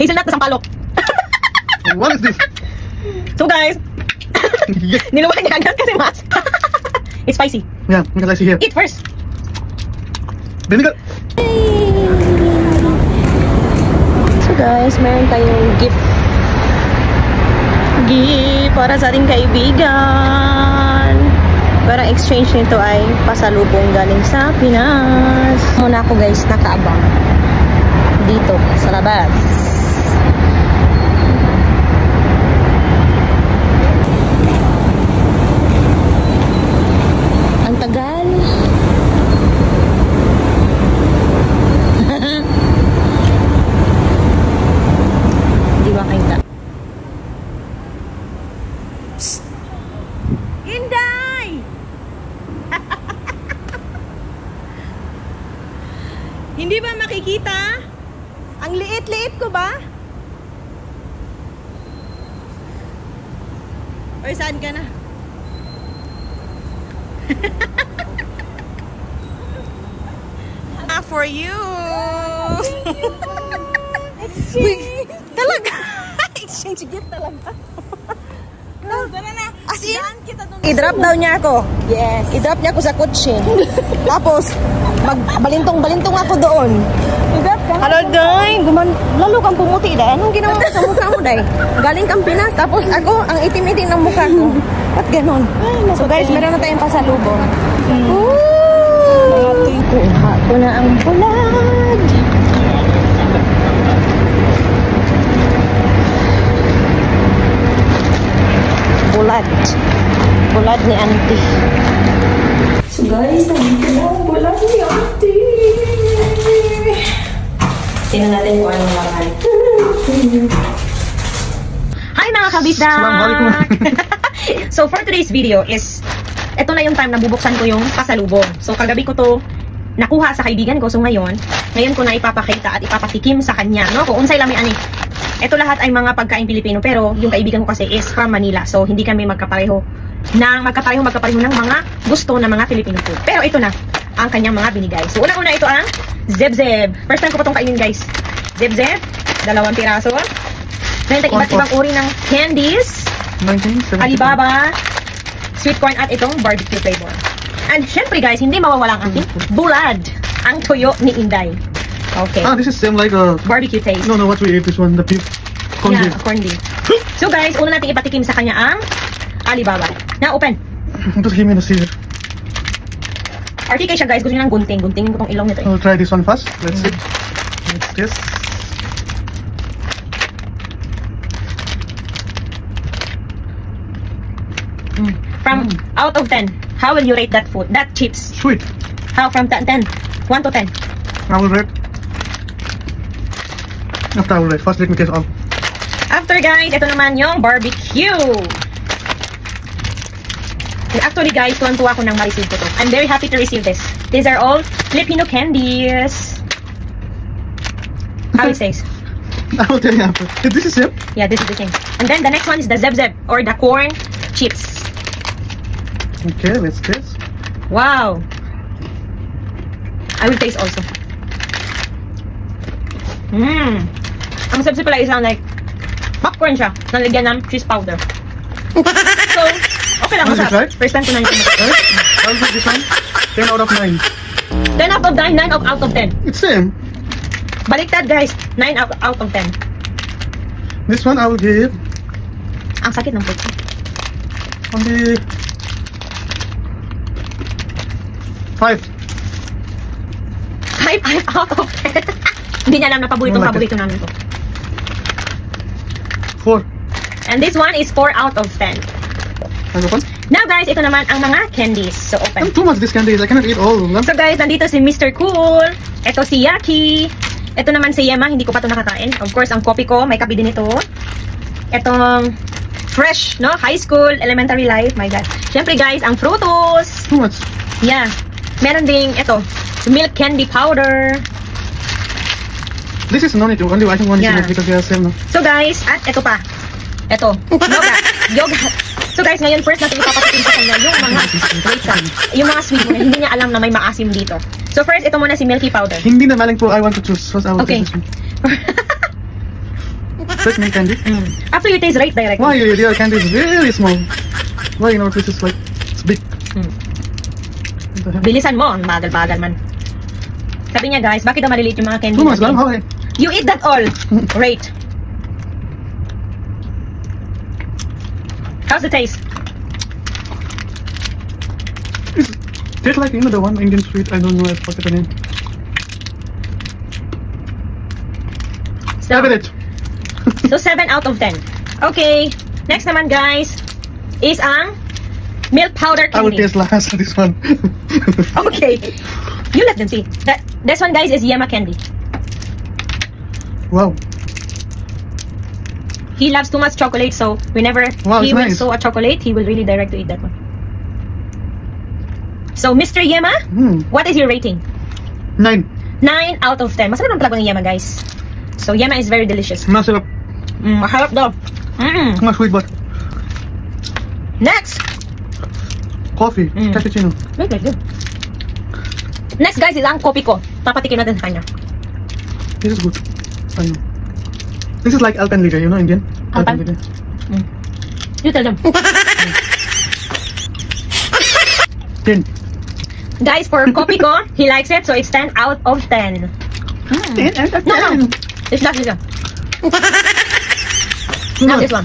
Hazelnut na sampalok. What is this? So guys, niluwain niya agad kasi mas. It's spicy. Yeah, because I see here. Eat first. Vinegar. So guys, meron tayong gift. Gift para sa ating kaibigan. Para exchange nito ay pasalubong galing sa Pinas. Muna ako guys, nakaabang dito sa labas. Ang tagal. Di ba kita? Psst. Inday! Hindi ba makikita? Ang liit-liit ko ba? Or saan ka na? For you! Exchange! Talaga! Exchange gift talaga. Tara na! As in, i-drop daw niya ako. Yes. I-drop niya ako sa kotse. Tapos, balintong-balintong ako doon. I-drop ka? Hello, Day! Lalo kang pumuti, Day. Anong ginawa mo sa mukha mo, Day? Galing kang Pinas, tapos ako, ang itim-itim ng mukha ko. Ba't ganon? So guys, meron na tayong pasalubong. Kuha ko na ang bulad. Bulad ni auntie. So guys, nandito na ang bulad ni auntie. Tingnan natin kung anong laman. Hi mga kabisda! So for today's video is, ito na yung time na bubuksan ko yung pasalubong. So kagabi ko to nakuha sa kaibigan ko. So ngayon ko na ipapakita at ipapatikim sa kanya, no? Kung unsay lami ani. Ito lahat ay mga pagkain Pilipino, pero yung kaibigan ko kasi is from Manila. So hindi kami magkapareho ng mga gusto ng mga Filipino food. Pero ito na ang kanyang mga binigay. So una-una ito ang Zeb-Zeb. First time ko pa itong kainin guys. Zeb-Zeb, 2 piraso. Meron tayong iba't ibang uri ng candies. 1970. Alibaba, sweet corn at itong barbecue flavor. And syempre guys, hindi mawawala ang ating bulad, ang tuyo ni Inday. Okay. Ah, this is same like a barbecue taste. No, what we ate this one, the beef corned beef. Yeah, corned beef. So guys, una natin ipatikim sa kanya ang Alibaba. Na open. Just give me the seed. RTK siya guys, gusto niya ng gunting. Guntingin ko tong ilong nito. I'll try this one first. Let's see. Let's taste. From out of 10, how will you rate that food? That chips? Sweet. How from 10? 1 to 10. I will rate. After I will rate. First, let me taste all. After guys, ito naman yung barbecue. And actually guys, tuwan-tuwa ako nang ma-receive ko to. I'm very happy to receive this. These are all Filipino candies. How it says? I will tell you after. This is it? Yeah, this is the thing. And then the next one is the Zeb-Zeb or the corn chips. Okay, let's taste. Wow. I will taste also. Ang Zeb-Zeb pala isang like popcorn siya. Nalagyan ng cheese powder. So, okay lang. First time ko na yung I'll give this one 10 out of 9. 10 out of 9, 9 out of 10. It's same. Baliktad guys, 9 out of 10. This one I will give. Ang sakit ng puto. Only 5. 5 out of 10. Hindi niya alam na paborito namin to. 4. And this one is 4 out of 10. Ano pa? Now guys, ito naman ang mga candies. So open. Too much this candies. I cannot eat all of them. So guys, nandito si Mr. Cool. Ito si Yaki. Ito naman si Yema. Hindi ko pa ito nakakain. Of course, ang coffee ko. May kape din ito. Itong fresh, no? High school, elementary life. My God. Siyempre guys, ang Frutos. Too much. Yeah. Meron ding ito. Milk candy powder. This is no need to. Only I think one is enough because they are same. No? So guys, at ito pa. Ito. Yogurt. So guys, ngayon first natin ipapatikim sa kanya yung mga yung mga sweet na hindi niya alam na may maasim dito. So first, ito muna si Milky Powder. Hindi na maling po. I want to choose. First, I will okay. choose this one. fresh milk candy. After you taste, rate directly. Why your candy is very small? Why in our place is like it's big? What the hell? Bilisan mo, ang bagal-bagal man. Sabi niya guys, bakit daw maliliit yung mga candy Too much, natin? ma'am. How? You eat that all. Rate. How's the taste? Tastes like the one Indian sweet. I don't know. I forget the name. So, 7 it. so 7 out of 10. Okay. Next naman guys is ang milk powder I will candy. taste last this one. Okay. You let them see. This one guys is Yema candy. Wow. He loves too much chocolate, so whenever Wow, he it's will nice. sew a chocolate, he will really direct to eat that one. So, Mr. Yema, what is your rating? 9. 9 out of 10. Masarap ang talaga ng Yema, guys. So, Yema is very delicious. Masarap. Maharap daw. Not sweet, but Next. coffee, cappuccino. Wait, wait. Next, guys, is ang kopi ko. Papatikin natin sa kanya. This is good. I know. This is like Alpenliga, you know, Indian. Alpen? Alpenliga. You tell them. 10. Guys, for kopi ko, he likes it, so it's 10 out of 10. 10 out of 10. No. It's not this one. Not this one.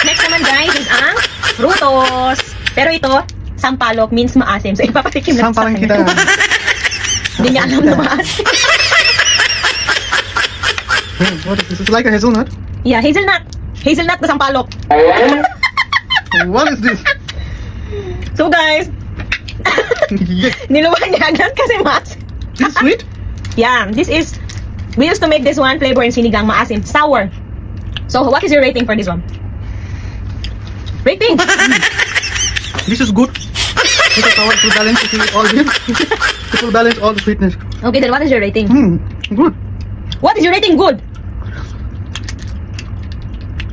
Next naman, guys, is ang frutos. Pero ito, sampalok means maasim. So, ipapatikim natin sa Sampalan kanya. kita. Hindi niya alam na maasim. What is this? It's like a hazelnut. Yeah, hazelnut. Hazelnut na sampalok. What is this? So, guys, Yeah. niluwan niya agad kasi maasim. This is sweet? Yeah, this is, we used to make this one flavor in sinigang, maasim, sour. So, what is your rating for this one? Rating? This is good. Because our to balance all this. It will balance all the sweetness. Okay, then what is your rating? Good. What is your rating? Good.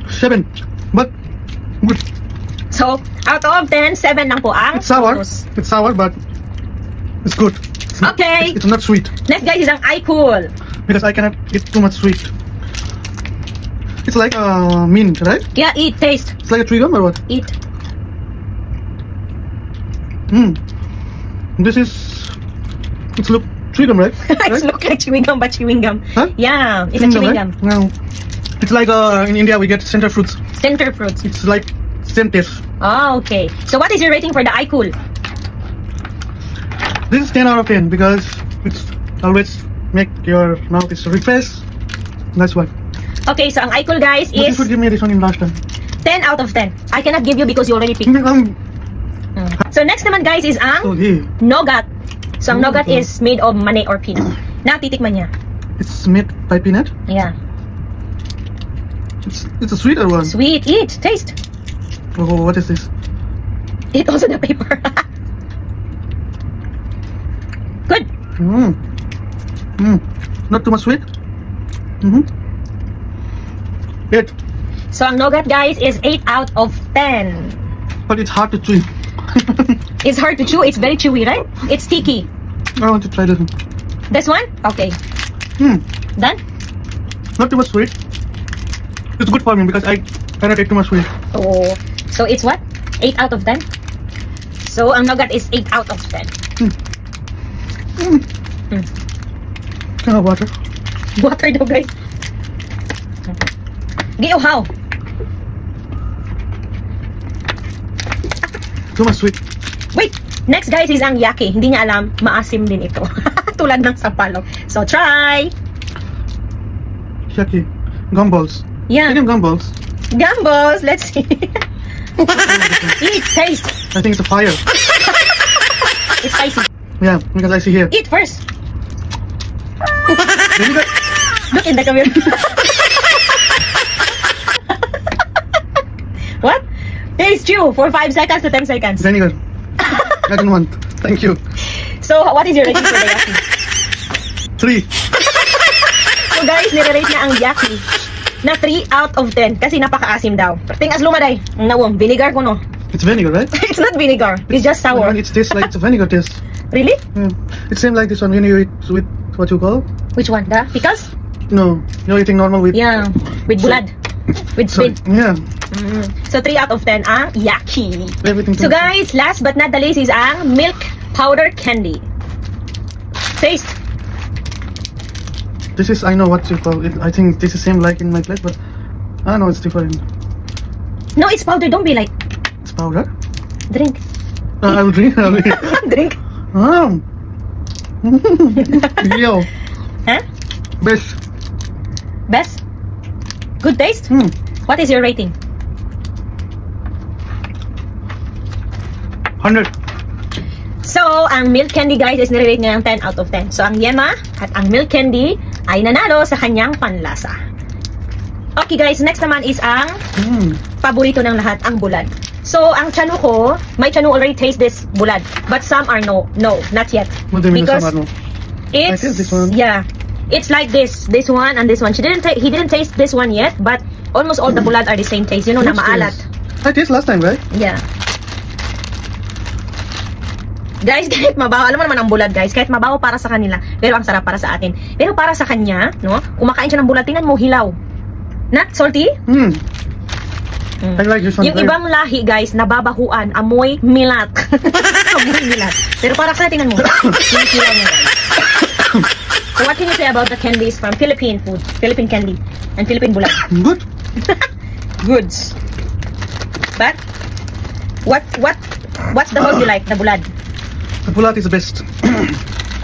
7. But good. So, out of 10, 7 lang po ang It's sour. frutos. It's sour, but it's good. It's not, Okay. It's not sweet Next, guys, is ang iCool. because I cannot eat too much sweet. It's like mint, right? Yeah, eat, taste, It's like a chewing gum or what? eat. This is. It's look chewing gum, right? It looks like chewing gum, but chewing gum. Huh? Yeah, it's a chewing gum. Right? No. It's like in India we get center fruits. Center fruits. It's like same taste. Oh, okay. So, what is your rating for the iCool? This is 10 out of 10 because it's always make your mouth is refresh. That's why. Okay, so ang iCool, guys, But you is should give me this one in last time. 10 out of 10. I cannot give you because you already picked. So, next naman, guys, is ang Okay. nougat. So, ang Oh, nougat okay. is made of mani or peanut. Na, titikman niya. It's made by peanut. Yeah. It's a sweeter one. Sweet. Eat. Taste. Oh, what is this? Eat also the paper. Good. Not too much sweet. 8. So, ang nougat, guys, is 8 out of 10. But it's hard to chew. It's hard to chew. It's very chewy, right? It's sticky. I want to try this one. This one? Okay. Done? Not too much sweet. It's good for me because I cannot eat too much sweet. Oh. So, it's what? 8 out of 10? So, ang nougat is 8 out of 10. Can I have water? Water daw, guys. Di uhaw. Too much sweet. Wait! Next, guys, is ang yaki. Hindi niya alam, maasim din ito. Tulad ng sampalok. So, try! Yucky. Gumballs. Yeah. Can you have gumballs? Gumballs! Let's see. Eat! Taste! I think it's a fire. It's spicy. Yeah, because I see here. Eat first! Vinegar. Look in the camera. What? Taste chew for 5 seconds to 10 seconds. Vinegar. I don't want. Thank you. So, what is your rating for the yaki? 3. So, guys, nire-rate na ang yaki na 3 out of 10 kasi napaka-asim daw. Tingas lumaday. Ang nawong, vinegar ko no. It's vinegar, right? It's not vinegar. It's just sour. It tastes like it's a vinegar taste. Really? It's same like this one when you eat with what you call? Which one? The pickles? No, you're eating normal with. Yeah. with bulad. With Sorry. spin. Yeah. So 3 out of 10 ang yaki. Everything. So guys, last but not the least is ang milk powder candy. Taste. This is, I know what you call it. I think this is same like in my place, but I know it's different. No, it's powder. Don't be like. It's powder. Drink. I will drink. Drink. Yo. Huh? Best. Best? Good taste? Hmm. What is your rating? 100. So, ang milk candy guys is nire-rate niya ng 10 out of 10. So, ang Yema at ang milk candy ay nanalo sa kanyang panlasa. Okay guys, next naman is ang paborito ng lahat, ang bulad. So, ang chanu ko, my chanu already taste this bulad. But some are no, not yet. What do you mean Because some are no? it's, I taste this one. yeah, it's like this one and this one. He didn't taste this one yet, but almost all the bulad are the same taste. You know, na Which maalat. taste? I taste last time, right? Yeah. Guys, kahit mabaho, alam mo naman ang bulad guys, kahit mabaho para sa kanila, pero ang sarap para sa atin. Pero para sa kanya, no, kumakain siya ng bulad, tingnan mo, hilaw. Not salty? I like this one. Yung ibang lahi guys, nababahuan, amoy milat. Amoy milat. Pero para sa tingnan mo, yung hilaw niya guys. So what can you say about the candies from Philippine food, Philippine candy, and Philippine bulad? Good. Goods. But, what's the most you like, the bulad? The bulad is the best.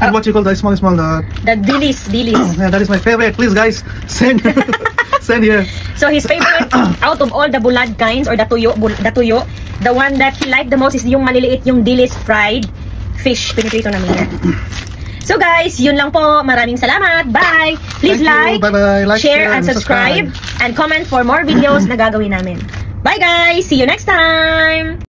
And what you call the small, The dilis. yeah, that is my favorite. Please, guys, send here. So his favorite out of all the bulad kinds or the tuyo, the one that he liked the most is yung maliliit, yung dilis fried fish. Piniprito namin yan. So guys, yun lang po. Maraming salamat. Bye. Please Thank you. like, Like, share, and subscribe, and comment for more videos na gagawin namin. Bye guys. See you next time.